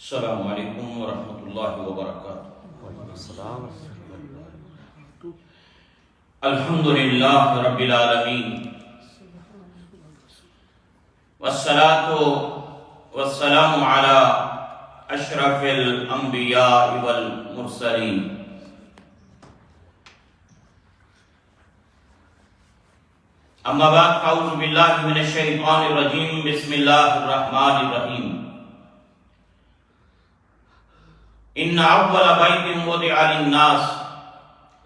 السلام علیکم ورحمۃ اللہ وبرکاتہ۔ وعلیکم السلام۔ الحمد للہ رب العالمین، والصلاة والسلام علی اشرف الانبیاء والمرسلین۔ اما بعد، اعوذ باللہ من الشیطان الرجیم، بسم اللہ الرحمن الرحیم۔ ان اول بیت وضع للناس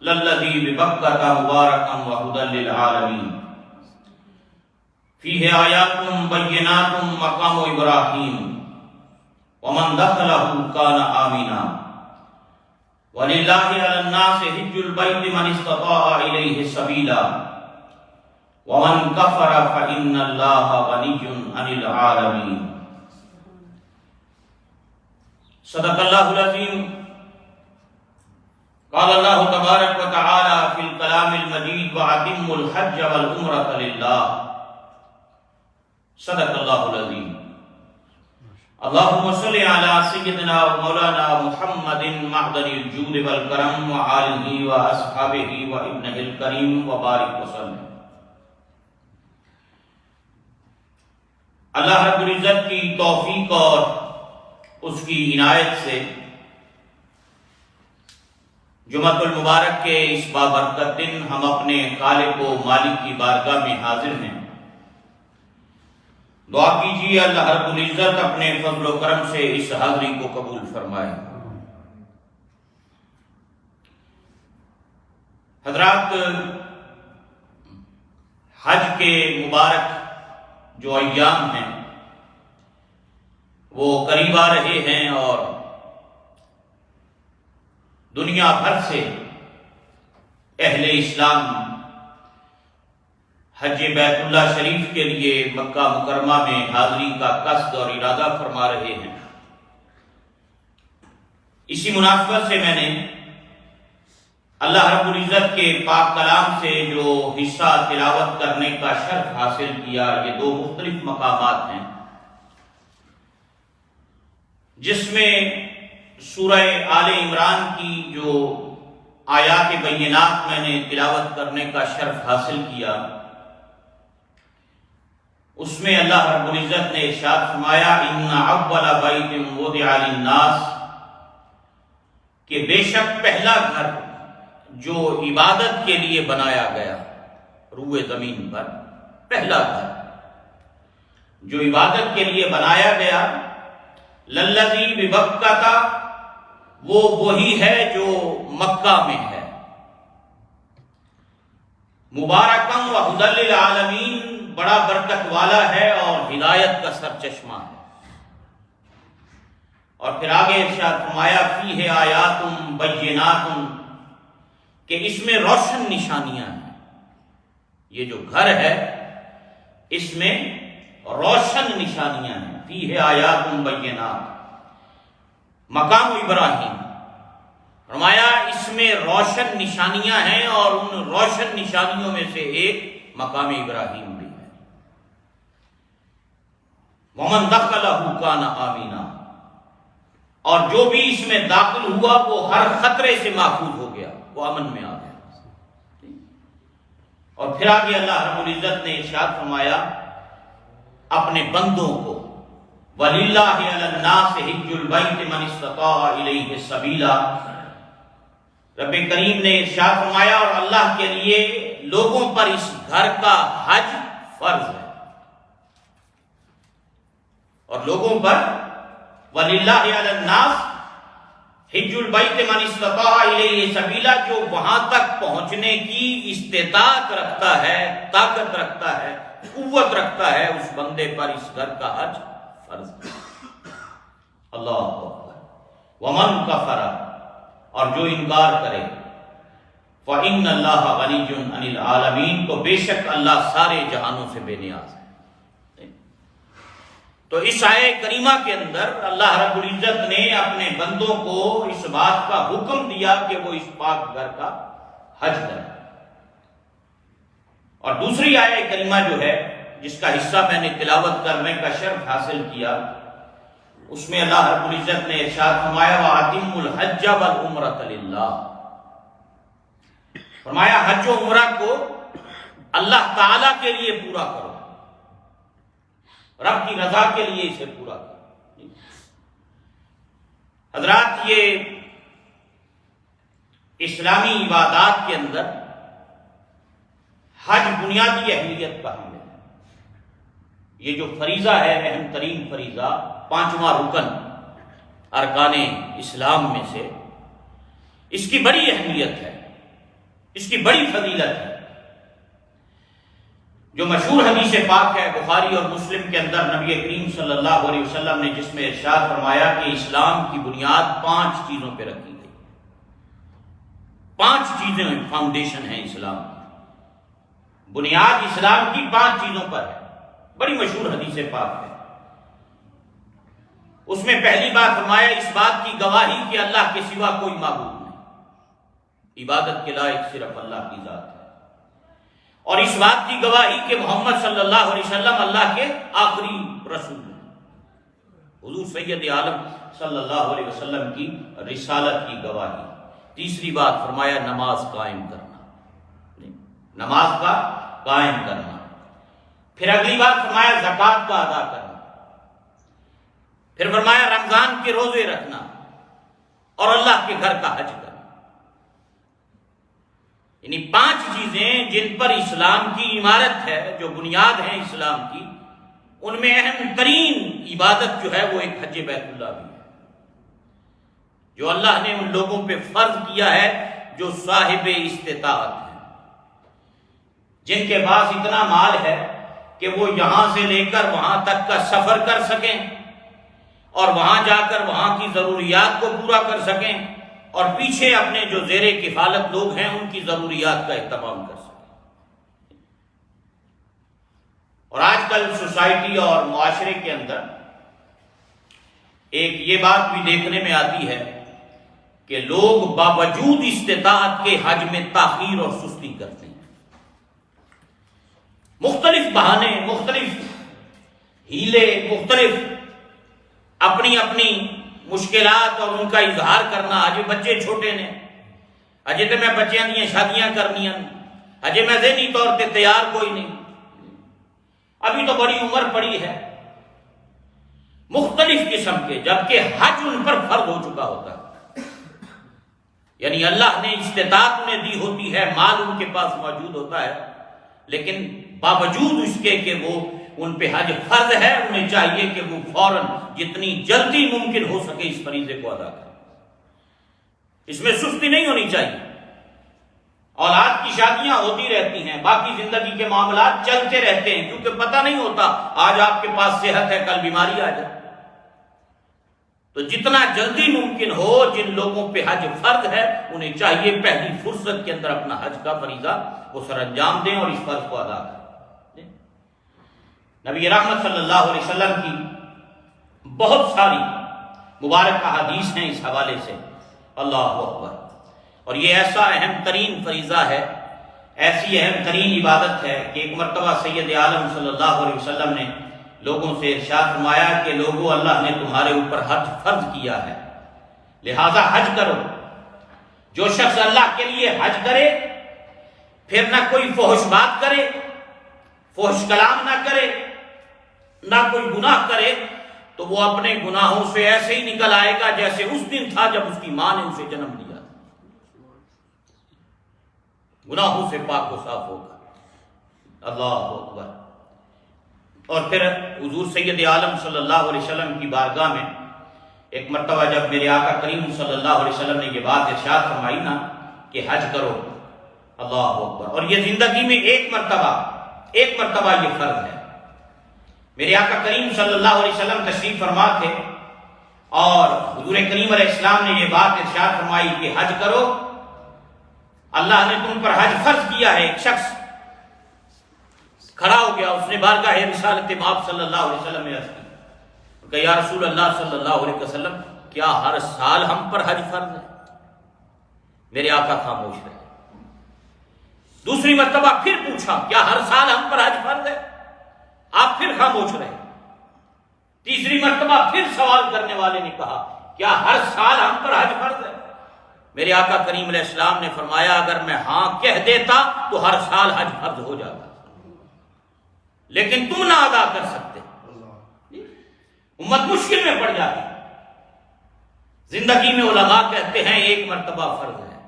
للذی ببکۃ مبارکا وہدی للعالمین فیہ آیات بینات مقام ابراہیم ومن دخلہ کان آمنا وللہ علی الناس حج البیت من استطاع الیہ سبیلا ومن کفر فإن اللہ غنی عن العالمین۔ صدق اللہ العظیم۔ قال اللہ تبارک و تعالی فی الکلام المجید وَأَتِمُّوا الْحَجَّ وَالْعُمْرَةَ لِلَّهِ۔ صدق اللہ العظیم۔ اللہم صلی علی سیدنا و مولانا محمد معدن الجود والکرم وآلہ واصحابہ وابنہ الکریم وبارک وسلم۔ اللہ رب العزت کی توفیق اور اس کی عنایت سے جمعۃ المبارک کے اس بابرکت دن ہم اپنے خالق و مالک کی بارگاہ میں حاضر ہیں۔ دعا کیجیے اللہ رب العزت اپنے فضل و کرم سے اس حاضری کو قبول فرمائے۔ حضرات، حج کے مبارک جو ایام ہیں وہ قریب آ رہے ہیں، اور دنیا بھر سے اہل اسلام حج بیت اللہ شریف کے لیے مکہ مکرمہ میں حاضری کا قصد اور ارادہ فرما رہے ہیں۔ اسی مناسبت سے میں نے اللہ رب العزت کے پاک کلام سے جو حصہ تلاوت کرنے کا شرف حاصل کیا، یہ دو مختلف مقامات ہیں، جس میں سورہ آل عمران کی جو آیات بینات میں نے تلاوت کرنے کا شرف حاصل کیا، اس میں اللہ رب العزت نے ارشاد فرمایا ان اول بیت وضع للناس، کہ بے شک پہلا گھر جو عبادت کے لیے بنایا گیا روئے زمین پر، پہلا گھر جو عبادت کے لیے بنایا گیا، للذی ببکۃ، وہ وہی ہے جو مکہ میں ہے، مبارکا وہدی للعالمین، بڑا برکت والا ہے اور ہدایت کا سرچشمہ ہے۔ اور پھر آگے ارشاد فرمایا فیہ آیات بینات، کہ اس میں روشن نشانیاں ہیں۔ یہ جو گھر ہے اس میں روشن نشانیاں ہیں۔ فیہ آیات بینات، مقام ابراہیم، فرمایا اس میں روشن نشانیاں ہیں، اور ان روشن نشانیوں میں سے ایک مقام ابراہیم بھی ہے۔ ومن دخلہ کان آمنا، اور جو بھی اس میں داخل ہوا وہ ہر خطرے سے محفوظ ہو گیا، وہ امن میں آ گیا۔ اور پھر آگے اللہ رب العزت نے ارشاد فرمایا اپنے بندوں کو وَلِلَّهِ عَلَى النَّاسِ حِجُّ الْبَيْتِ مَنِ اسْتَطَاعَ إِلَيْهِ سَبِيلًا۔ رب کریم نے ارشاد فرمایا اور اللہ کے لیے لوگوں پر اس گھر کا حج فرض ہے، اور لوگوں پر وَلِلَّهِ عَلَى النَّاسِ حِجُّ الْبَيْتِ مَنِ اسْتَطَاعَ إِلَيْهِ سَبِيلًا، جو وہاں تک پہنچنے کی استطاعت رکھتا ہے، طاقت رکھتا ہے، قوت رکھتا ہے، اس بندے پر اس گھر کا حج فرض ہے۔ اللہ اکبر۔ ومن کفر، اور جو انکار کرے، فإن اللہ غنی عن العالمین، تو بے شک اللہ سارے جہانوں سے بے نیاز ہے۔ تو اس آیہ کریمہ کے اندر اللہ رب العزت نے اپنے بندوں کو اس بات کا حکم دیا کہ وہ اس پاک گھر کا حج کریں۔ اور دوسری آیہ کریمہ جو ہے، جس کا حصہ میں نے تلاوت کرنے کا شرف حاصل کیا، اس میں اللہ رب العزت نے ارشاد فرمایا وَأَتِمُّ الْحَجَّ وَالْعُمْرَةَ لِلَّهِ، فرمایا حج و عمرہ کو اللہ تعالی کے لیے پورا کرو، رب کی رضا کے لیے اسے پورا کرو۔ حضرات، یہ اسلامی عبادات کے اندر حج بنیادی اہمیت کا حامل ہے۔ یہ جو فریضہ ہے، اہم ترین فریضہ، پانچواں رکن ارکان اسلام میں سے، اس کی بڑی اہمیت ہے، اس کی بڑی فضیلت ہے۔ جو مشہور حدیث پاک ہے بخاری اور مسلم کے اندر، نبی کریم صلی اللہ علیہ وسلم نے جس میں ارشاد فرمایا کہ اسلام کی بنیاد 5 چیزوں پہ رکھی گئی۔ 5 چیزیں فاؤنڈیشن ہیں اسلام کی، بنیاد اسلام کی 5 چیزوں پر ہے، بڑی مشہور حدیث پاک ہے۔ اس میں پہلی بات فرمایا اس بات کی گواہی کہ اللہ کے سوا کوئی معبود نہیں، عبادت کے لائق صرف اللہ کی ذات ہے، اور اس بات کی گواہی کہ محمد صلی اللہ علیہ وسلم اللہ کے آخری رسول ہیں، حضور سید عالم صلی اللہ علیہ وسلم کی رسالت کی گواہی۔ تیسری بات فرمایا نماز قائم کرنا، نماز کا قائم کرنا۔ پھر اگلی بات فرمایا زکوٰۃ کا ادا کرنا۔ پھر فرمایا رمضان کے روزے رکھنا اور اللہ کے گھر کا حج کرنا۔ یعنی 5 چیزیں جن پر اسلام کی عمارت ہے، جو بنیاد ہے اسلام کی، ان میں اہم ترین عبادت جو ہے وہ ایک حج بیت اللہ بھی ہے، جو اللہ نے ان لوگوں پہ فرض کیا ہے جو صاحب استطاعت ہیں، جن کے پاس اتنا مال ہے کہ وہ یہاں سے لے کر وہاں تک کا سفر کر سکیں اور وہاں جا کر وہاں کی ضروریات کو پورا کر سکیں، اور پیچھے اپنے جو زیر کفالت لوگ ہیں ان کی ضروریات کا اہتمام کر سکیں۔ اور آج کل سوسائٹی اور معاشرے کے اندر ایک یہ بات بھی دیکھنے میں آتی ہے کہ لوگ باوجود استطاعت کے حج میں تاخیر اور سستی کرتے ہیں، مختلف بہانے، مختلف ہیلے، مختلف اپنی اپنی مشکلات اور ان کا اظہار کرنا۔ اجے بچے چھوٹے نے، اجے تو میں بچیاں دیا شادیاں کرنی، اجے میں ذہنی طور پہ تیار کوئی نہیں، ابھی تو بڑی عمر پڑی ہے، مختلف قسم کے، جبکہ حج ان پر فرض ہو چکا ہوتا ہے۔ یعنی اللہ نے استطاعت انہیں دی ہوتی ہے، مال ان کے پاس موجود ہوتا ہے، لیکن باوجود اس کے کہ وہ ان پہ حج فرض ہے، انہیں چاہیے کہ وہ فوراً جتنی جلدی ممکن ہو سکے اس فریضے کو ادا کریں۔ اس میں سستی نہیں ہونی چاہیے۔ اولاد کی شادیاں ہوتی رہتی ہیں، باقی زندگی کے معاملات چلتے رہتے ہیں، کیونکہ پتہ نہیں ہوتا آج آپ کے پاس صحت ہے، کل بیماری آ جائے۔ تو جتنا جلدی ممکن ہو جن لوگوں پہ حج فرض ہے انہیں چاہیے پہلی فرصت کے اندر اپنا حج کا فریضہ وہ سر انجام دیں اور اس فرض کو ادا کریں۔ نبی رحمت صلی اللہ علیہ وسلم کی بہت ساری مبارک احادیث ہیں اس حوالے سے، اللہ اکبر۔ اور یہ ایسا اہم ترین فریضہ ہے، ایسی اہم ترین عبادت ہے کہ ایک مرتبہ سید عالم صلی اللہ علیہ وسلم نے لوگوں سے ارشاد فرمایا کہ لوگوں، اللہ نے تمہارے اوپر حج فرض کیا ہے، لہذا حج کرو۔ جو شخص اللہ کے لیے حج کرے، پھر نہ کوئی فحش بات کرے، فحش کلام نہ کرے، نہ کوئی گناہ کرے، تو وہ اپنے گناہوں سے ایسے ہی نکل آئے گا جیسے اس دن تھا جب اس کی ماں نے اسے جنم دیا، گناہوں سے پاک و صاف ہوگا۔ اللہ اکبر۔ اور پھر حضور سید عالم صلی اللہ علیہ وسلم کی بارگاہ میں ایک مرتبہ جب میرے آقا کریم صلی اللہ علیہ وسلم نے یہ بات ارشاد فرمائی نا کہ حج کرو، اللہ اکبر، اور یہ زندگی میں ایک مرتبہ یہ فرض ہے۔ میرے آقا کریم صلی اللہ علیہ وسلم تشریف فرما تھے اور حضور کریم علیہ السلام نے یہ بات ارشاد فرمائی کہ حج کرو، اللہ نے تم پر حج فرض کیا ہے۔ ایک شخص کھڑا ہو گیا، اس نے بارگاہ رسالت مآب صلی اللہ علیہ وسلم میں عرض کی کہ یا رسول اللہ صلی اللہ علیہ وسلم، کیا ہر سال ہم پر حج فرض ہے؟ میرے آقا خاموش رہے۔ دوسری مرتبہ پھر پوچھا، کیا ہر سال ہم پر حج فرض ہے؟ آپ پھر خاموش رہے۔ تیسری مرتبہ پھر سوال کرنے والے نے کہا کیا ہر سال ہم پر حج فرض ہے؟ میرے آقا کریم علیہ السلام نے فرمایا اگر میں ہاں کہہ دیتا تو ہر سال حج فرض ہو جاتا، لیکن تم نہ ادا کر سکتے، امت مشکل میں پڑ جاتی۔ زندگی میں علماء کہتے ہیں ایک مرتبہ فرض ہے،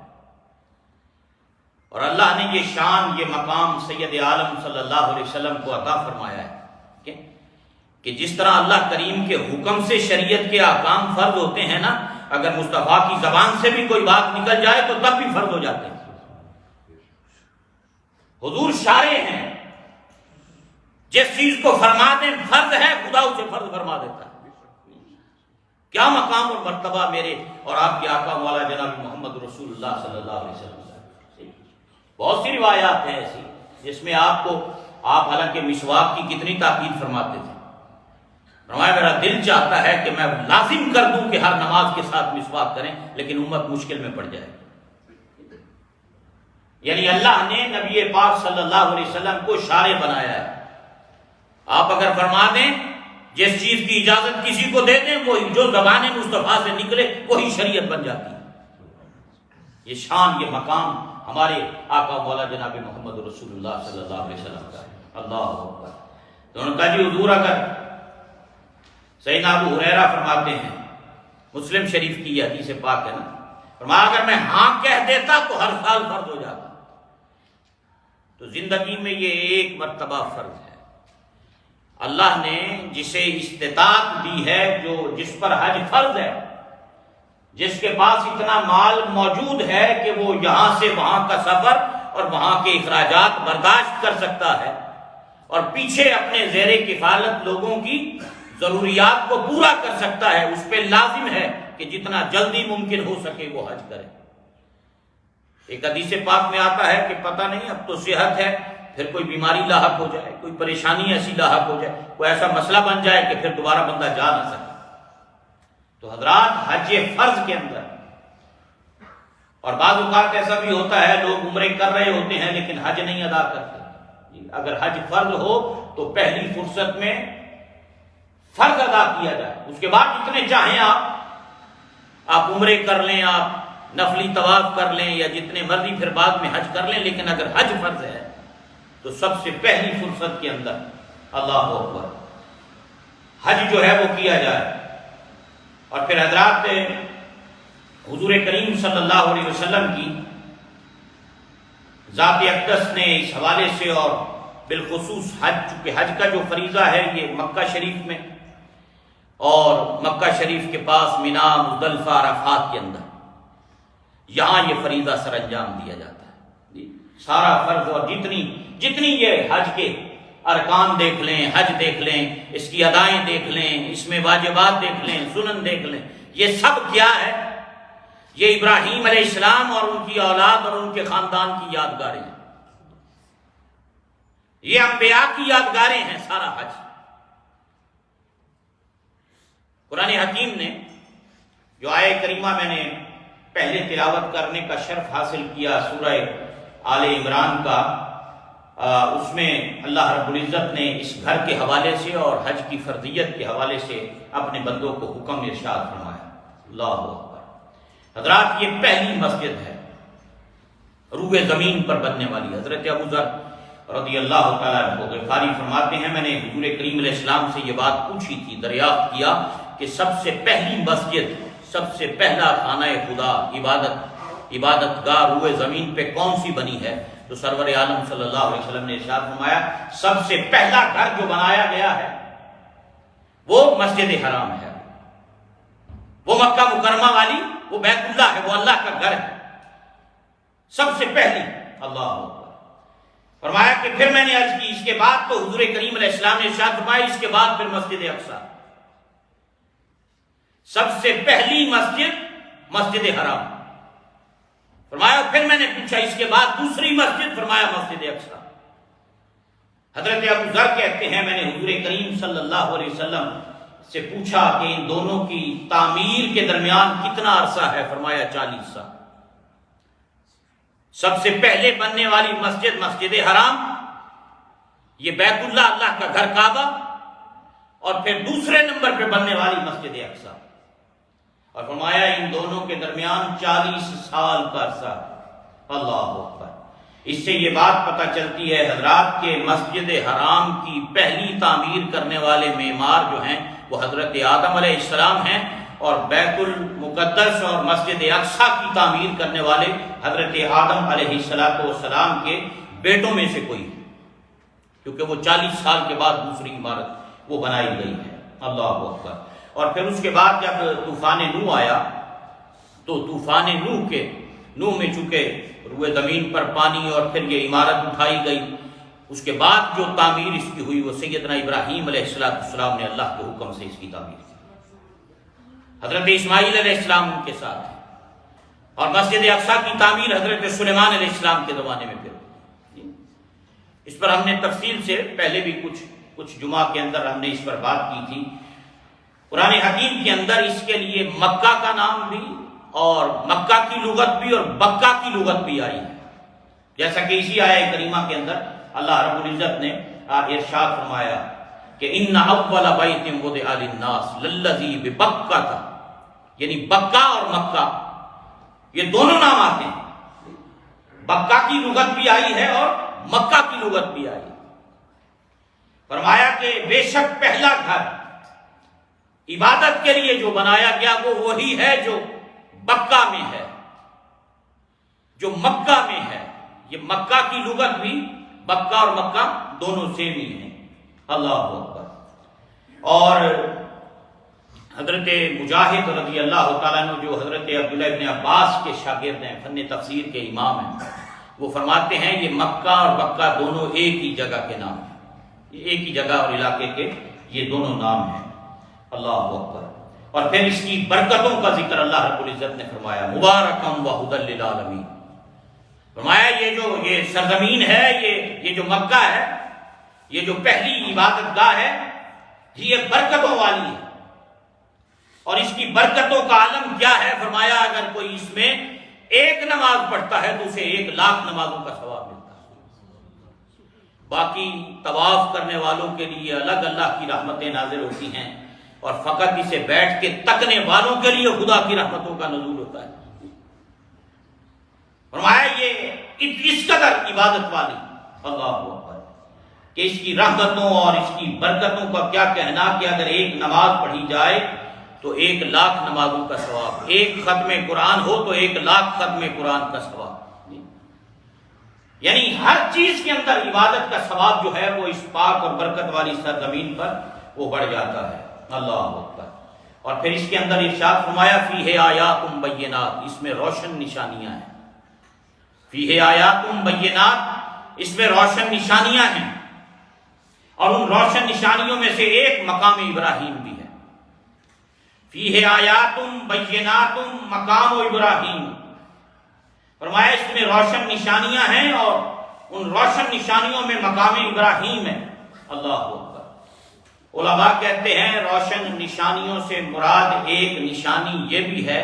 اور اللہ نے یہ شان، یہ مقام سید عالم صلی اللہ علیہ وسلم کو عطا فرمایا ہے کہ جس طرح اللہ کریم کے حکم سے شریعت کے احکام فرض ہوتے ہیں نا، اگر مصطفیٰ کی زبان سے بھی کوئی بات نکل جائے تو تب بھی فرض ہو جاتے ہیں۔ حضور شارع ہیں، جس چیز کو فرما دیں فرض ہے، خدا اسے فرض فرما دیتا ہے۔ کیا مقام اور مرتبہ میرے اور آپ کے آقا مولا جناب محمد رسول اللہ صلی اللہ علیہ وسلم۔ بہت سی روایات ہیں ایسی جس میں آپ حالانکہ مسواک کی کتنی تاکید فرماتے تھے، فرمایا میرا دل چاہتا ہے کہ میں لازم کر دوں کہ ہر نماز کے ساتھ مسواک کریں، لیکن امت مشکل میں پڑ جائے۔ یعنی اللہ نے نبی پاک صلی اللہ علیہ وسلم کو شارع بنایا ہے۔ آپ اگر فرما دیں جس چیز کی اجازت کسی کو دے دیں، وہی جو زبان مصطفیٰ سے نکلے وہی شریعت بن جاتی ہے۔ یہ شان، یہ مقام ہمارے آقا مولا جناب محمد رسول اللہ صلی اللہ علیہ وسلم کا ہے۔ اللہ اکبر۔ تو انہوں نے کہا جی حضور اگر سیدنا ابو ہریرہ فرماتے ہیں، مسلم شریف کی یہ حدیث پاک ہے نا، فرمایا اگر میں ہاں کہہ دیتا تو ہر سال فرض ہو جاتا۔ تو زندگی میں یہ ایک مرتبہ فرض ہے۔ اللہ نے جسے استطاعت دی ہے، جس پر حج فرض ہے، جس کے پاس اتنا مال موجود ہے کہ وہ یہاں سے وہاں کا سفر اور وہاں کے اخراجات برداشت کر سکتا ہے، اور پیچھے اپنے زیر کفالت لوگوں کی ضروریات کو پورا کر سکتا ہے، اس پہ لازم ہے کہ جتنا جلدی ممکن ہو سکے وہ حج کرے۔ ایک حدیث پاک میں آتا ہے کہ پتہ نہیں اب تو صحت ہے، پھر کوئی بیماری لاحق ہو جائے، کوئی پریشانی ایسی لاحق ہو جائے، کوئی ایسا مسئلہ بن جائے کہ پھر دوبارہ بندہ جا نہ سکے۔ تو حضرات حج فرض کے اندر، اور بعض اوقات ایسا بھی ہوتا ہے لوگ عمرے کر رہے ہوتے ہیں لیکن حج نہیں ادا کرتے۔ اگر حج فرض ہو تو پہلی فرصت میں فرض ادا کیا جائے، اس کے بعد جتنے چاہیں آپ عمرے کر لیں، آپ نفلی طواف کر لیں، یا جتنے مرضی پھر بعد میں حج کر لیں، لیکن اگر حج فرض ہے تو سب سے پہلی فرصت کے اندر اللہ اکبر حج جو ہے وہ کیا جائے۔ اور پھر حضرات حضور کریم صلی اللہ علیہ وسلم کی ذات اقدس نے اس حوالے سے، اور بالخصوص حج، چونکہ حج کا جو فریضہ ہے یہ مکہ شریف میں، اور مکہ شریف کے پاس مینا، مزدلفہ، عرفات کے اندر، یہاں یہ فریضہ سر انجام دیا جاتا ہے۔ سارا فرض اور جتنی یہ حج کے ارکان دیکھ لیں، حج دیکھ لیں، اس کی ادائیں دیکھ لیں، اس میں واجبات دیکھ لیں، سنن دیکھ لیں، یہ سب کیا ہے؟ یہ ابراہیم علیہ السلام اور ان کی اولاد اور ان کے خاندان کی یادگاریں ہیں، یہ انبیاء کی یادگاریں ہیں سارا حج۔ قرآن حکیم نے جو آیہ کریمہ میں نے پہلے تلاوت کرنے کا شرف حاصل کیا سورہ آل عمران کا، اس میں اللہ رب العزت نے اس گھر کے حوالے سے اور حج کی فرضیت کے حوالے سے اپنے بندوں کو حکم ارشاد فرمایا۔ اللہ اکبر۔ حضرات یہ پہلی مسجد ہے روئے زمین پر بننے والی۔ حضرت ابو ذر رضی اللہ تعالیٰ عنہ غفاری فرماتے ہیں میں نے حضور کریم علیہ السلام سے یہ بات پوچھی تھی، دریافت کیا کہ سب سے پہلی مسجد، سب سے پہلا خانہ خدا، عبادت گاہ روئے زمین پہ کون سی بنی ہے؟ تو سرور عالم صلی اللہ علیہ وسلم نے ارشاد فرمایا سب سے پہلا گھر جو بنایا گیا ہے وہ مسجد حرام ہے، وہ مکہ مکرمہ والی، وہ بیت اللہ ہے، وہ اللہ کا گھر ہے، سب سے پہلی۔ اللہ اکبر۔ فرمایا کہ پھر میں نے عرض کی اس کے بعد، تو حضور کریم علیہ السلام نے ارشاد فرمایا اس کے بعد پھر مسجد اقصی، سب سے پہلی مسجد حرام۔ فرمایا پھر میں نے پوچھا اس کے بعد دوسری مسجد، فرمایا مسجد اقصی۔ حضرت ابو ذر کہتے ہیں میں نے حضور کریم صلی اللہ علیہ وسلم سے پوچھا کہ ان دونوں کی تعمیر کے درمیان کتنا عرصہ ہے؟ فرمایا 40 سال۔ سب سے پہلے بننے والی مسجد مسجد حرام، یہ بیت اللہ، اللہ کا گھر کعبہ، اور پھر دوسرے نمبر پہ بننے والی مسجد اقصی، اور فرمایا ان دونوں کے درمیان 40 سال کا عرصہ۔ اللہ اکبر۔ اس سے یہ بات پتہ چلتی ہے حضرات کہ مسجد حرام کی پہلی تعمیر کرنے والے معمار جو ہیں وہ حضرت آدم علیہ السلام ہیں، اور بیت المقدس اور مسجد اقصی کی تعمیر کرنے والے حضرت آدم علیہ السلام کے بیٹوں میں سے کوئی ہے، کیونکہ وہ 40 سال کے بعد دوسری عمارت وہ بنائی گئی ہے۔ اللہ اکبر۔ اور پھر اس کے بعد جب طوفان نوح آیا تو طوفان نوح میں چونکہ روئے زمین پر پانی اور پھر یہ عمارت اٹھائی گئی، اس کے بعد جو تعمیر اس کی ہوئی وہ سیدنا ابراہیم علیہ السلام نے اللہ کے حکم سے اس کی تعمیر کی، حضرت اسماعیل علیہ السلام ان کے ساتھ ہے، اور مسجد اقصی کی تعمیر حضرت سلیمان علیہ السلام کے زمانے میں پھر۔ اس پر ہم نے تفصیل سے پہلے بھی کچھ جمعہ کے اندر ہم نے اس پر بات کی تھی۔ قرآن حکیم کے اندر اس کے لیے مکہ کا نام بھی اور مکہ کی لغت بھی اور بکہ کی لغت بھی آئی ہے، جیسا کہ اسی آیہ کریمہ کے اندر اللہ رب العزت نے ارشاد فرمایا کہ ان اول بیت وضع للناس للذی ببکہ، یعنی بکہ اور مکہ یہ دونوں نام آتے ہیں، بکہ کی لغت بھی آئی ہے اور مکہ کی لغت بھی آئی۔ فرمایا کہ بے شک پہلا گھر عبادت کے لیے جو بنایا گیا وہ وہی ہے جو بکہ میں ہے، جو مکہ میں ہے۔ یہ مکہ کی لغت بھی، بکہ اور مکہ دونوں سیم ہی ہیں۔ اللہ اکبر۔ اور حضرت مجاہد رضی اللہ تعالیٰ عنہ جو حضرت عبداللہ ابن عباس کے شاگرد ہیں، فن تفسیر کے امام ہیں، وہ فرماتے ہیں یہ مکہ اور بکہ دونوں ایک ہی جگہ کے نام ہیں، یہ ایک ہی جگہ اور علاقے کے یہ دونوں نام ہیں۔ اللہ اکبر۔ اور پھر اس کی برکتوں کا ذکر اللہ رب العزت نے فرمایا، مبارکم وہدی للعالمین۔ فرمایا یہ سرزمین ہے، یہ جو مکہ ہے، یہ جو پہلی عبادت گاہ ہے، یہ برکتوں والی ہے، اور اس کی برکتوں کا عالم کیا ہے؟ فرمایا اگر کوئی اس میں ایک نماز پڑھتا ہے تو اسے 1,00,000 نمازوں کا ثواب ملتا ہے۔ باقی طواف کرنے والوں کے لیے الگ اللہ کی رحمتیں نازل ہوتی ہیں، اور فقط اسے بیٹھ کے تکنے والوں کے لیے خدا کی رحمتوں کا نزول ہوتا ہے۔ فرمایا یہ اس قدر عبادت والی، اللہ اکبر، کہ اس کی رحمتوں اور اس کی برکتوں کا کیا کہنا کہ اگر ایک نماز پڑھی جائے تو 1,00,000 نمازوں کا ثواب، ایک ختم قرآن ہو تو 1,00,000 ختم قرآن کا ثواب، یعنی ہر چیز کے اندر عبادت کا ثواب جو ہے وہ اس پاک اور برکت والی سرزمین پر وہ بڑھ جاتا ہے۔ اللہ اکبر۔ اور پھر اس کے اندر ارشاد فرمایا فیہ آیات بینات، اس میں روشن نشانیاں ہیں، فیہ آیات بینات، اس میں روشن نشانیاں ہیں، اور ان روشن نشانیوں میں سے ایک مقام ابراہیم بھی ہے۔ فیہ آیات بینات مقام ابراہیم، فرمایا اس میں روشن نشانیاں ہیں اور ان روشن نشانیوں میں مقام ابراہیم ہے۔ اللہ اکبر۔ علماء کہتے ہیں روشن نشانیوں سے مراد ایک نشانی یہ بھی ہے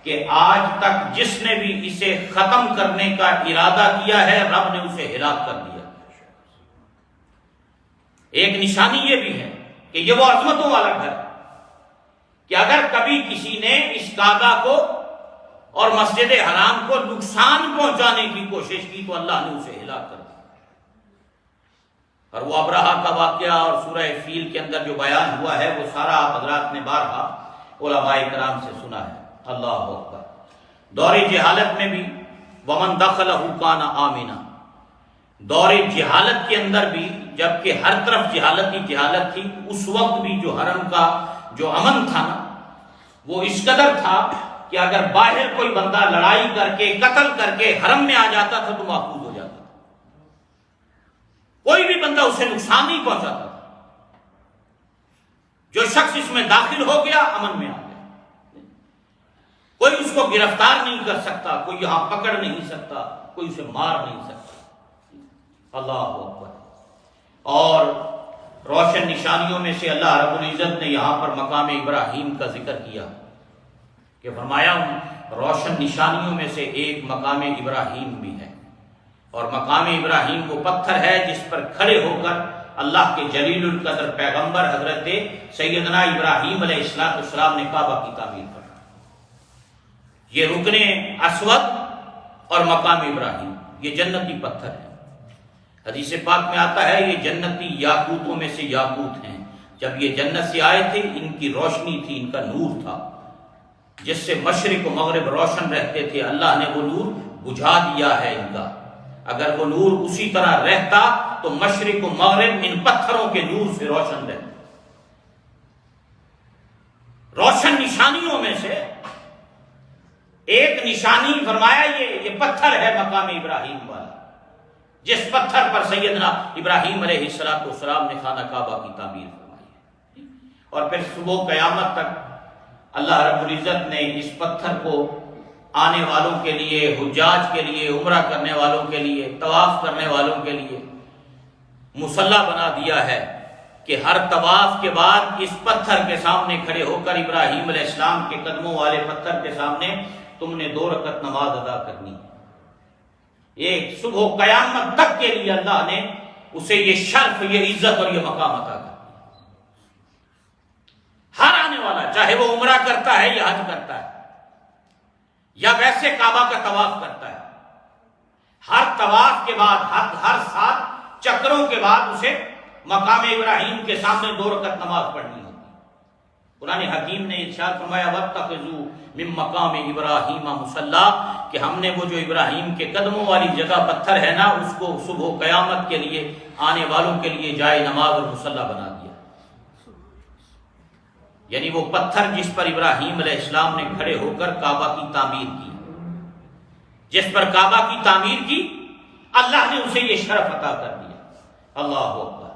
کہ آج تک جس نے بھی اسے ختم کرنے کا ارادہ کیا ہے رب نے اسے ہلاک کر دیا۔ ایک نشانی یہ بھی ہے کہ یہ وہ عظمتوں والا گھر کہ اگر کبھی کسی نے اس کعبہ کو اور مسجد حرام کو نقصان پہنچانے کی کوشش کی تو اللہ نے اسے ہلاک کر دیا۔ اور وہ ابرہہ کا واقعہ اور سورہ فیل کے اندر جو بیان ہوا ہے وہ سارا آپ حضرات نے بارہا علماء کرام سے سنا ہے۔ اللہ اکبر۔ دور جہالت میں بھی ومن دخلہ کان آمنا، دور جہالت کے اندر بھی جبکہ ہر طرف جہالت ہی جہالت تھی، اس وقت بھی جو حرم کا جو امن تھا نا وہ اس قدر تھا کہ اگر باہر کوئی بندہ لڑائی کر کے قتل کر کے حرم میں آ جاتا تھا تو محفوظ ہو جاتا تھا، کوئی بھی بندہ اسے نقصان نہیں پہنچاتا تھا۔ جو شخص اس میں داخل ہو گیا امن میں آ گیا، کوئی اس کو گرفتار نہیں کر سکتا، کوئی یہاں پکڑ نہیں سکتا، کوئی اسے مار نہیں سکتا۔ اللہ اکبر۔ اور روشن نشانیوں میں سے اللہ رب العزت نے یہاں پر مقام ابراہیم کا ذکر کیا کہ فرمایا روشن نشانیوں میں سے ایک مقام ابراہیم بھی ہے، اور مقام ابراہیم وہ پتھر ہے جس پر کھڑے ہو کر اللہ کے جلیل القدر پیغمبر حضرت سیدنا ابراہیم علیہ السلام نے کعبہ کی تعمیر کر۔ یہ رکن اسود اور مقام ابراہیم یہ جنتی پتھر ہے۔ حدیث پاک میں آتا ہے یہ جنتی یاقوتوں میں سے یاقوت ہیں۔ جب یہ جنت سے آئے تھے ان کی روشنی تھی، ان کا نور تھا جس سے مشرق و مغرب روشن رہتے تھے، اللہ نے وہ نور بجھا دیا ہے ان کا۔ اگر وہ نور اسی طرح رہتا تو مشرق و مغرب ان پتھروں کے نور سے روشن رہتے۔ روشن نشانیوں میں سے ایک نشانی فرمایا یہ پتھر ہے مقام ابراہیم والا، جس پتھر پر سیدنا ابراہیم علیہ السلام نے خانہ کعبہ کی تعمیر فرمائی۔ اور پھر صبح قیامت تک اللہ رب العزت نے اس پتھر کو آنے والوں کے لیے، حجاج کے لیے، عمرہ کرنے والوں کے لیے، طواف کرنے والوں کے لیے مصلی بنا دیا ہے کہ ہر طواف کے بعد اس پتھر کے سامنے کھڑے ہو کر ابراہیم علیہ السلام کے قدموں والے پتھر کے سامنے تم نے 2 رکعت نماز ادا کرنی ہے۔ ایک صبح قیامت تک کے لیے اللہ نے اسے یہ شرف، یہ عزت اور یہ مقام عطا کر۔ ہر آنے والا چاہے وہ عمرہ کرتا ہے یا حج کرتا ہے یا ویسے کعبہ کا طواف کرتا ہے، ہر طواف کے بعد ہر 7 چکروں کے بعد اسے مقام ابراہیم کے سامنے 2 رکعت نماز پڑھنی ہوتی۔ قرآن حکیم نے ارشاد فرمایا وَاتَّخِذُوا مِن مَّقَامِ إِبْرَاهِيمَ مُصَلًّى، کہ ہم نے وہ جو ابراہیم کے قدموں والی جگہ پتھر ہے نا اس کو صبح قیامت کے لیے آنے والوں کے لیے جائے نماز اور مصلی بنا دیا۔ یعنی وہ پتھر جس پر ابراہیم علیہ السلام نے کھڑے ہو کر کعبہ کی تعمیر کی، جس پر کعبہ کی تعمیر کی، اللہ نے اسے یہ شرف عطا کر دیا۔ اللہ اکبر۔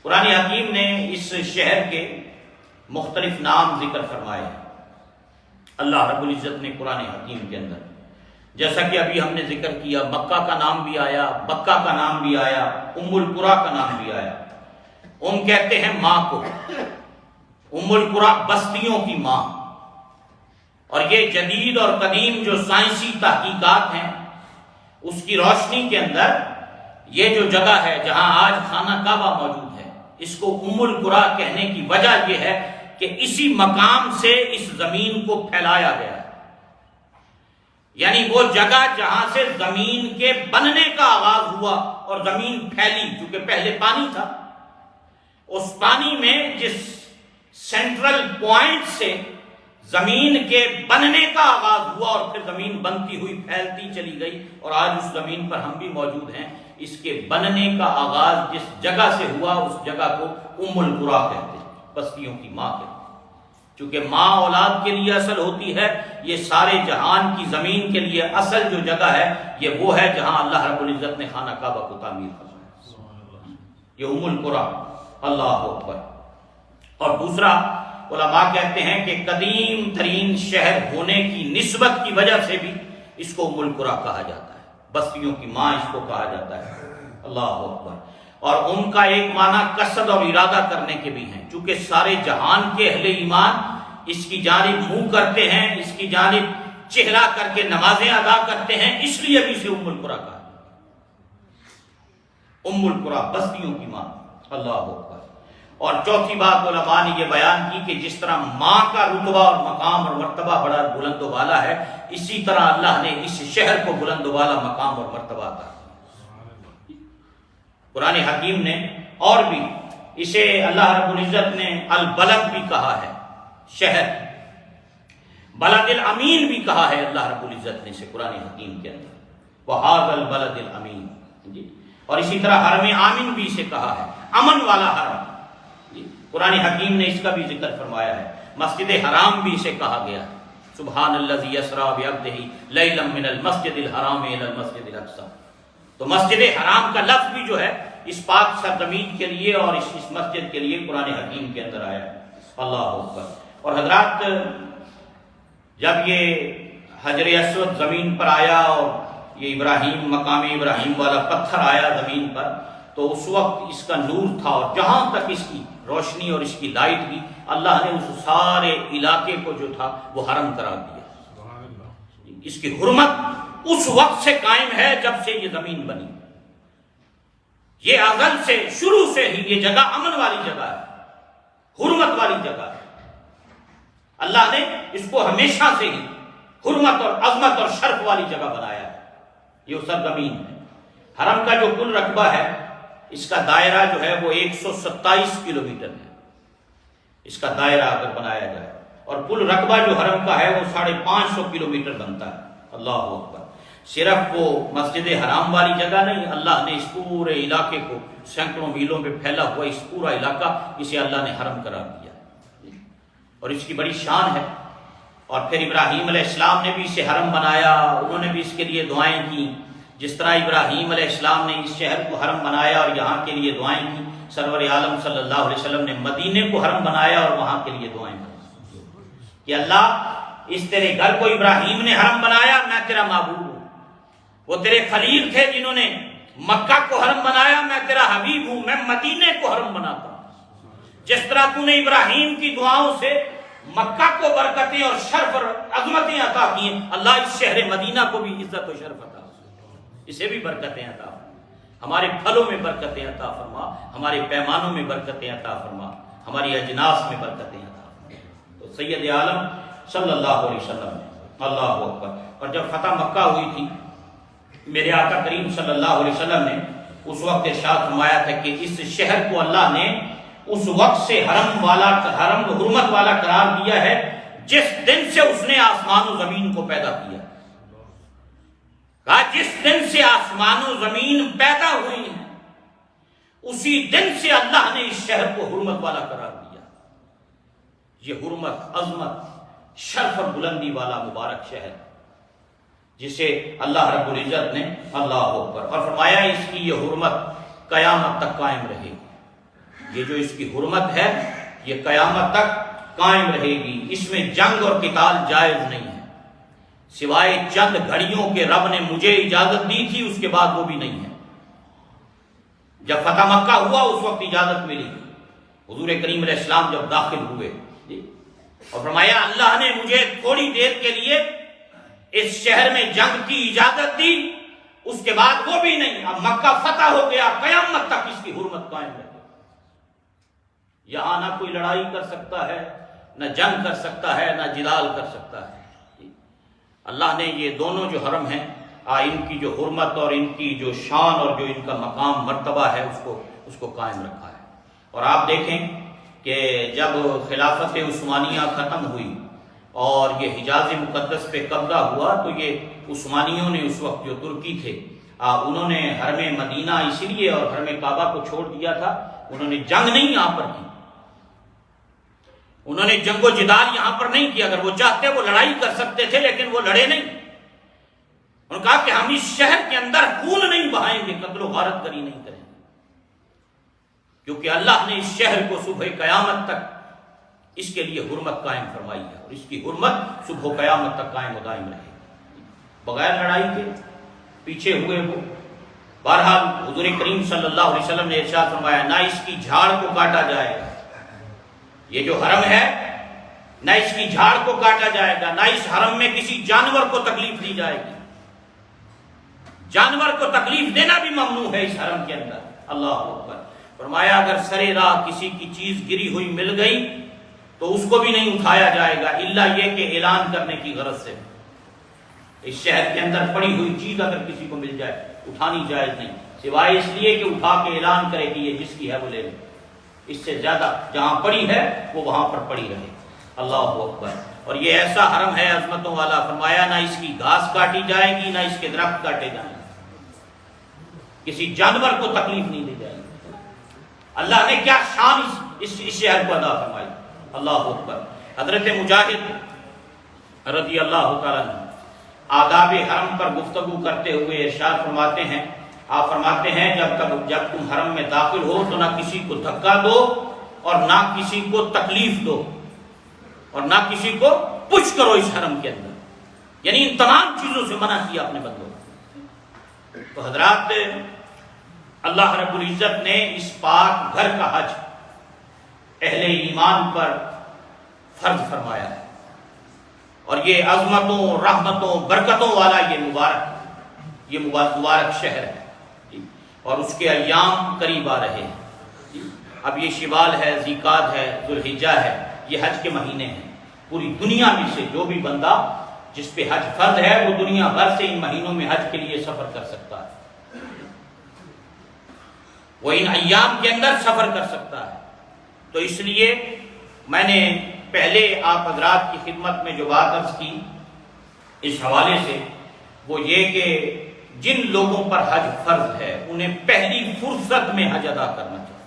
قرآن حکیم نے اس شہر کے مختلف نام ذکر فرمائے ہیں اللہ رب العزت نے قرآن حکیم کے اندر، جیسا کہ ابھی ہم نے ذکر کیا، مکہ کا نام بھی آیا، بکہ کا نام بھی آیا، ام القریٰ کا نام بھی آیا۔ کہتے ہیں ماں کو، ام القریٰ بستیوں کی ماں۔ اور یہ جدید اور قدیم جو سائنسی تحقیقات ہیں اس کی روشنی کے اندر یہ جو جگہ ہے جہاں آج خانہ کعبہ موجود ہے، اس کو ام القریٰ کہنے کی وجہ یہ ہے کہ اسی مقام سے اس زمین کو پھیلایا گیا ہے۔ یعنی وہ جگہ جہاں سے زمین کے بننے کا آغاز ہوا اور زمین پھیلی، کیونکہ پہلے پانی تھا، اس پانی میں جس سینٹرل پوائنٹ سے زمین کے بننے کا آغاز ہوا اور پھر زمین بنتی ہوئی پھیلتی چلی گئی، اور آج اس زمین پر ہم بھی موجود ہیں۔ اس کے بننے کا آغاز جس جگہ سے ہوا اس جگہ کو ام القریٰ کہتے ہیں، بستیوں کی ماں کہتے ہیں۔ چونکہ ماں اولاد کے لیے اصل ہوتی ہے، یہ سارے جہان کی زمین کے لیے اصل جو جگہ ہے یہ وہ ہے جہاں اللہ رب العزت نے خانہ کعبہ کو تعمیر فرمایا، یہ ام القریٰ۔ اللہ اکبر۔ اور دوسرا علماء کہتے ہیں کہ قدیم ترین شہر ہونے کی نسبت کی وجہ سے بھی اس کو ام القریٰ کہا جاتا ہے، بستیوں کی ماں اس کو کہا جاتا ہے۔ اللہ اکبر۔ اور ان کا ایک معنی قصد اور ارادہ کرنے کے بھی ہیں، چونکہ سارے جہان کے اہل ایمان اس کی جانب منہ کرتے ہیں، اس کی جانب چہرہ کر کے نمازیں ادا کرتے ہیں، اس لیے بھی اسے ام القریٰ کہا جاتا ہے۔ ام القریٰ بستیوں کی ماں۔ اللہ اکبر۔ اور چوتھی بات علماء نے یہ بیان کی کہ جس طرح ماں کا رتبہ اور مقام اور مرتبہ بڑا بلند و بالا ہے، اسی طرح اللہ نے اس شہر کو بلند و بالا مقام اور مرتبہ عطا کیا۔ قرآن حکیم نے اور بھی اسے اللہ رب العزت نے البلد بھی کہا ہے، شہر، بلد الامین بھی کہا ہے اللہ رب العزت نے اسے قرآن حکیم کے اندر، وَهَذَا الْبَلَدِ الْأَمِينَ جی۔ اور اسی طرح حرم آمین بھی اسے کہا ہے، امن والا حرم جی۔ قرآن حکیم نے اس کا بھی ذکر فرمایا ہے، مسجد حرام بھی اسے کہا گیا ہے، سبحان الذی اسریٰ بعبدہ لیلا من المسجد الحرام الی المسجد الاقصی۔ تو مسجد حرام کا لفظ بھی جو ہے اس پاک سرزمین کے لیے اور اس مسجد کے لیے قرآن حکیم کے اندر آیا ہے۔ اللہ اکبر۔ اور حضرات جب یہ حجر اسود زمین پر آیا اور یہ ابراہیم، مقام ابراہیم والا پتھر آیا زمین پر، تو اس وقت اس کا نور تھا، اور جہاں تک اس کی روشنی اور اس کی لائٹ بھی، اللہ نے اس سارے علاقے کو جو تھا وہ حرم قرار دیا۔ اس کی حرمت اس وقت سے قائم ہے جب سے یہ زمین بنی، یہ ازل سے شروع سے ہی یہ جگہ امن والی جگہ ہے، حرمت والی جگہ ہے۔ اللہ نے اس کو ہمیشہ سے ہی حرمت اور عظمت اور شرف والی جگہ بنایا ہے۔ یہ سرزمین ہے۔ حرم کا جو کل رقبہ ہے، اس کا دائرہ جو ہے وہ 127 کلومیٹر ہے، اس کا دائرہ اگر بنایا جائے، اور کل رقبہ جو حرم کا ہے وہ 550 کلومیٹر بنتا ہے۔ اللہ اکبر۔ صرف وہ مسجد حرام والی جگہ نہیں، اللہ نے اس پورے علاقے کو سینکڑوں میلوں پہ پھیلا ہوا اس پورا علاقہ، اسے اللہ نے حرم قرار دیا اور اس کی بڑی شان ہے۔ اور پھر ابراہیم علیہ السلام نے بھی اسے حرم بنایا، انہوں نے بھی اس کے لیے دعائیں کی، جس طرح ابراہیم علیہ السلام نے اس شہر کو حرم بنایا اور یہاں کے لیے دعائیں کی، سرور عالم صلی اللہ علیہ وسلم نے مدینے کو حرم بنایا اور وہاں کے لیے دعائیں کی کہ اللہ اس تیرے گھر کو ابراہیم نے حرم بنایا، میں تیرا معبود ہوں۔ وہ تیرے خلیل تھے جنہوں نے مکہ کو حرم بنایا، میں تیرا حبیب ہوں، میں مدینے کو حرم بناتا ہوں۔ جس طرح تو نے ابراہیم کی دعاؤں سے مکہ کو برکتیں اور شرف اور عظمتیں عطا کی ہیں، اللہ اس شہر مدینہ کو بھی عزت و شرف عطا فرما، اسے بھی برکتیں عطا فرما، ہمارے پھلوں میں برکتیں عطا فرما، ہمارے پیمانوں میں برکتیں عطا فرما، ہماری اجناس میں برکتیں عطا فرما۔ تو سید عالم صلی اللہ علیہ وسلم نے، اللہ اکبر، اور جب فتح مکہ ہوئی تھی، میرے آقا کریم صلی اللہ علیہ وسلم نے اس وقت ارشاد فرمایا تھا کہ اس شہر کو اللہ نے اس وقت سے حرم حرمت والا قرار دیا ہے جس دن سے اس نے آسمان و زمین کو پیدا کیا۔ کہا جس دن سے آسمان و زمین پیدا ہوئی ہیں اسی دن سے اللہ نے اس شہر کو حرمت والا قرار دیا۔ یہ حرمت، عظمت، شرف اور بلندی والا مبارک شہر جسے اللہ رب العزت نے اللہ اکبر، اور فرمایا اس کی یہ حرمت قیامت تک قائم رہے گی۔ یہ جو اس کی حرمت ہے یہ قیامت تک قائم رہے گی، اس میں جنگ اور قتال جائز نہیں ہے، سوائے چند گھڑیوں کے رب نے مجھے اجازت دی تھی، اس کے بعد وہ بھی نہیں ہے۔ جب فتح مکہ ہوا اس وقت اجازت ملی، حضور کریم علیہ السلام جب داخل ہوئے اور فرمایا اللہ نے مجھے تھوڑی دیر کے لیے اس شہر میں جنگ کی اجازت دی، اس کے بعد وہ بھی نہیں، اب مکہ فتح ہو گیا، قیامت تک اس کی حرمت قائم رہے۔ یہاں نہ کوئی لڑائی کر سکتا ہے، نہ جنگ کر سکتا ہے، نہ جدال کر سکتا ہے۔ اللہ نے یہ دونوں جو حرم ہیں ان کی جو حرمت اور ان کی جو شان اور جو ان کا مقام مرتبہ ہے اس کو قائم رکھا ہے۔ اور آپ دیکھیں کہ جب خلافت عثمانیہ ختم ہوئی اور یہ حجاز مقدس پہ قبضہ ہوا تو یہ عثمانیوں نے اس وقت جو ترکی تھے انہوں نے حرم مدینہ اسی لیے اور حرم کعبہ کو چھوڑ دیا تھا، انہوں نے جنگ نہیں یہاں پر کی، انہوں نے جنگ و جدال یہاں پر نہیں کیا، اگر وہ چاہتے وہ لڑائی کر سکتے تھے لیکن وہ لڑے نہیں۔ انہوں نے کہا کہ ہم اس شہر کے اندر خون نہیں بہائیں گے، قتل و غارت گری نہیں کریں گے، کیونکہ اللہ نے اس شہر کو صبح قیامت تک اس کے لیے حرمت قائم فرمائی ہے، اور اس کی حرمت صبح قیامت تک قائم و دائم رہے بغیر لڑائی کے پیچھے ہوئے وہ۔ بہرحال حضور کریم صلی اللہ علیہ وسلم نے ارشاد فرمایا نہ اس کی جھاڑ کو کاٹا جائے گا، یہ جو حرم ہے نہ اس کی جھاڑ کو کاٹا جائے گا، نہ اس حرم میں کسی جانور کو تکلیف دی جائے گی، جانور کو تکلیف دینا بھی ممنوع ہے اس حرم کے اندر۔ اللہ اکبر۔ فرمایا اگر سرے راہ کسی کی چیز گری ہوئی مل گئی تو اس کو بھی نہیں اٹھایا جائے گا، الا یہ کہ اعلان کرنے کی غرض سے۔ اس شہر کے اندر پڑی ہوئی چیز اگر کسی کو مل جائے اٹھانی جائز نہیں، سوائے اس لیے کہ اٹھا کے اعلان کرے کہ یہ جس کی ہے وہ لے لے، اس سے زیادہ جہاں پڑی ہے وہ وہاں پر پڑی رہے۔ اللہ اکبر۔ اور یہ ایسا حرم ہے عظمتوں والا، فرمایا نہ اس کی گھاس کاٹی جائے گی، نہ اس کے درخت کاٹے جائیں گے، کسی جانور کو تکلیف نہیں دی جائے گی۔ اللہ نے کیا شان اس شہر کو ادا فرمائی۔ اللہ اکبر۔ حضرت مجاہد رضی اللہ تعالیٰ عنہ آداب حرم پر گفتگو کرتے ہوئے ارشاد فرماتے ہیں، آپ فرماتے ہیں جب تم حرم میں داخل ہو تو نہ کسی کو دھکا دو اور نہ کسی کو تکلیف دو اور نہ کسی کو پش کرو اس حرم کے اندر، یعنی ان تمام چیزوں سے منع کیا اپنے بندوں کو۔ تو حضرات اللہ رب العزت نے اس پاک گھر کا حج اہل ایمان پر فرض فرمایا ہے، اور یہ عظمتوں، رحمتوں، برکتوں والا یہ مبارک شہر ہے۔ اور اس کے ایام قریب آ رہے ہیں۔ اب یہ شوال ہے، ذیقعد ہے، ذوالحجہ ہے، یہ حج کے مہینے ہیں۔ پوری دنیا میں سے جو بھی بندہ جس پہ حج فرض ہے وہ دنیا بھر سے ان مہینوں میں حج کے لیے سفر کر سکتا ہے، وہ ان ایام کے اندر سفر کر سکتا ہے۔ تو اس لیے میں نے پہلے آپ حضرات کی خدمت میں جو بات عرض کی اس حوالے سے، وہ یہ کہ جن لوگوں پر حج فرض ہے انہیں پہلی فرصت میں حج ادا کرنا چاہیے۔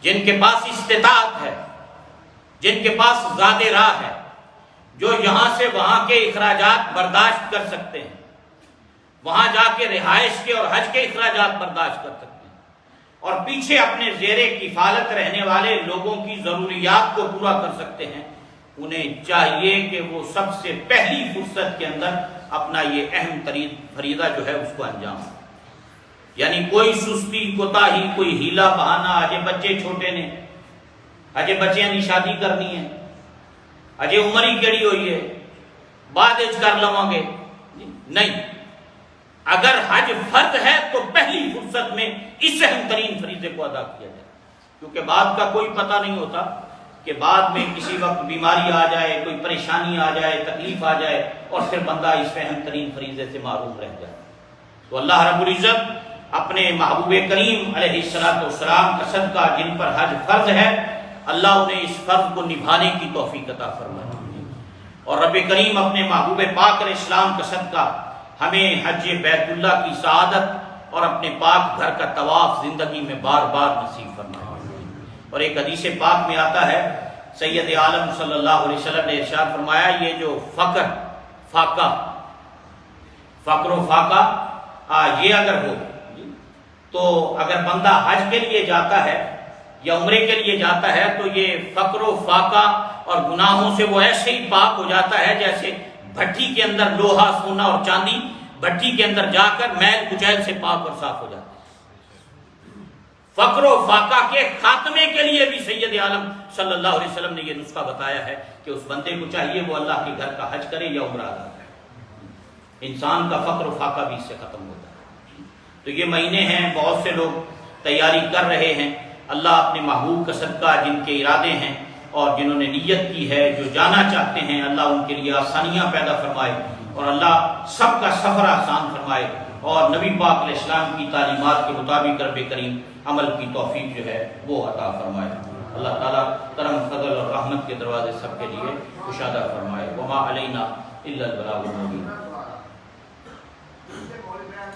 جن کے پاس استطاعت ہے، جن کے پاس زاد راہ ہے، جو یہاں سے وہاں کے اخراجات برداشت کر سکتے ہیں، وہاں جا کے رہائش کے اور حج کے اخراجات برداشت کر سکتے ہیں، اور پیچھے اپنے زیر کفالت رہنے والے لوگوں کی ضروریات کو پورا کر سکتے ہیں، انہیں چاہیے کہ وہ سب سے پہلی فرصت کے اندر اپنا یہ اہم ترین فریضہ جو ہے اس کو انجام دیں۔ یعنی کوئی سستی کوتاہی، کوئی ہیلا بہانہ، اجے بچے چھوٹے نے، اجے بچیاں دی شادی کرنی ہے، اجے عمر ہی کیڑی ہوئی ہے، بعد اچ کر لواں گے، نہیں۔ اگر حج فرض ہے تو پہلی فرصت میں اس اہم ترین فریضے کو ادا کیا جائے، کیونکہ بعد کا کوئی پتہ نہیں ہوتا کہ بعد میں کسی وقت بیماری آ جائے، کوئی پریشانی آ جائے، تکلیف آ جائے، اور پھر بندہ اس اہم ترین فریضے سے معروف رہ جائے۔ تو اللہ رب العزت اپنے محبوب کریم علیہ السلام کا صدقہ جن پر حج فرض ہے، اللہ انہیں اس فرض کو نبھانے کی توفیق عطا فرمائے، اور رب کریم اپنے محبوب پاک علیہ السلام کا صدقہ ہمیں حج بیت اللہ کی سعادت اور اپنے پاک گھر کا طواف زندگی میں بار بار نصیب فرمائے۔ اور ایک حدیث پاک میں آتا ہے، سید عالم صلی اللہ علیہ وسلم نے ارشاد فرمایا، یہ جو فقر و فاقہ یہ اگر ہو تو اگر بندہ حج کے لیے جاتا ہے یا عمرے کے لیے جاتا ہے تو یہ فقر و فاقہ اور گناہوں سے وہ ایسے ہی پاک ہو جاتا ہے جیسے بھٹی کے اندر لوہا، سونا اور چاندی بھٹی کے اندر جا کر میل کچیل سے پاک اور صاف ہو جاتا ہے۔ فقر و فاقہ کے خاتمے کے لیے بھی سید عالم صلی اللہ علیہ وسلم نے یہ نسخہ بتایا ہے کہ اس بندے کو چاہیے وہ اللہ کے گھر کا حج کرے یا عمرہ ادا کرے، انسان کا فقر و فاقہ بھی اس سے ختم ہوتا ہے۔ تو یہ مہینے ہیں، بہت سے لوگ تیاری کر رہے ہیں، اللہ اپنے محبوب کا صدقہ جن کے ارادے ہیں اور جنہوں نے نیت کی ہے، جو جانا چاہتے ہیں، اللہ ان کے لیے آسانیاں پیدا فرمائے، اور اللہ سب کا سفر آسان فرمائے، اور نبی پاک علیہ السلام کی تعلیمات کے مطابق رب کریم عمل کی توفیق جو ہے وہ عطا فرمائے۔ اللہ تعالیٰ کرم، فضل اور رحمت کے دروازے سب کے لیے کشادہ فرمائے۔ وما علینا الا البلاغ المبین۔